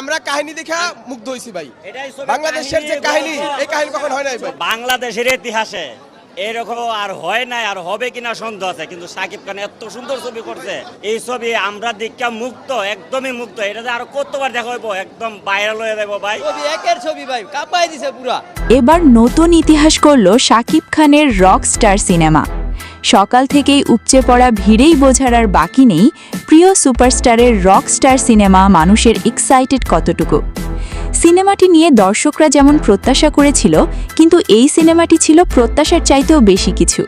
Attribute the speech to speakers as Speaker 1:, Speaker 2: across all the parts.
Speaker 1: আমরা কাহিনী দেখে মুগ্ধ হইছি ভাই। বাংলাদেশের যে কাহিনী, এই কাহিনী কখন হয় নাই ভাই।
Speaker 2: বাংলাদেশের ইতিহাসে এরকম আর হয় নাই, আর হবে কিনা সন্দেহ আছে, কিন্তু শাকিব খান এত সুন্দর ছবি করছে, এই ছবি আমরা দীক্ষা মুক্ত, একদমই মুক্ত। এটা যে আরো কতবার দেখা হইব, একদম ভাইরাল হয়ে যাবো ভাই।
Speaker 3: ছবি একের ছবি ভাই, কাঁপাই দিছে পুরা।
Speaker 4: এবার নতুন ইতিহাস করলো শাকিব খানের রকস্টার সিনেমা। সকাল থেকেই উপচে পড়া ভিড়েই বোঝার আর বাকি নেই প্রিয় সুপারস্টারের রকস্টার সিনেমা মানুষের এক্সাইটেড কতটুকু। সিনেমাটি নিয়ে দর্শকরা যেমন প্রত্যাশা করেছিল, কিন্তু এই সিনেমাটি ছিল প্রত্যাশার চাইতেও বেশি কিছু।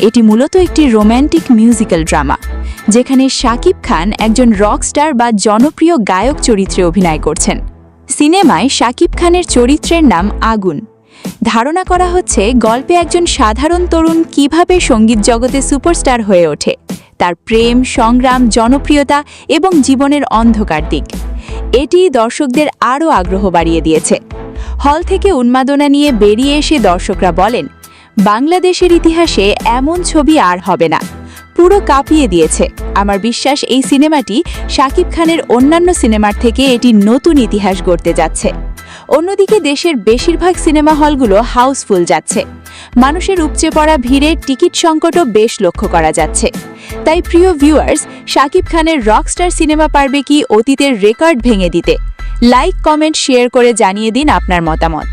Speaker 4: এটি মূলত একটি রোম্যান্টিক মিউজিক্যাল ড্রামা, যেখানে শাকিব খান একজন রকস্টার বা জনপ্রিয় গায়ক চরিত্রে অভিনয় করছেন। সিনেমায় শাকিব খানের চরিত্রের নাম আগুন। ধারণা করা হচ্ছে গল্পে একজন সাধারণ তরুণ কিভাবে সঙ্গীত জগতে সুপারস্টার হয়ে ওঠে, তার প্রেম, সংগ্রাম, জনপ্রিয়তা এবং জীবনের অন্ধকার দিক। এটি দর্শকদের আরও আগ্রহ বাড়িয়ে দিয়েছে। হল থেকে উন্মাদনা নিয়ে বেরিয়ে এসে দর্শকরা বলেন, বাংলাদেশের ইতিহাসে এমন ছবি আর হবে না, পুরো কাঁপিয়ে দিয়েছে। আমার বিশ্বাস এই সিনেমাটি শাকিব খানের অন্যান্য সিনেমার থেকে এটি নতুন ইতিহাস গড়তে যাচ্ছে। অন্যদিকে দেশের বেশিরভাগ সিনেমা হলগুলো হাউসফুল যাচ্ছে। মানুষের উপচে পড়া ভিড়ে টিকিট সংকটও বেশ লক্ষ্য করা যাচ্ছে। তাই প্রিয় ভিউয়ার্স, শাকিব খানের রকস্টার সিনেমা পারবে কি অতীতের রেকর্ড ভেঙে দিতে? লাইক, কমেন্ট, শেয়ার করে জানিয়ে দিন আপনার মতামত।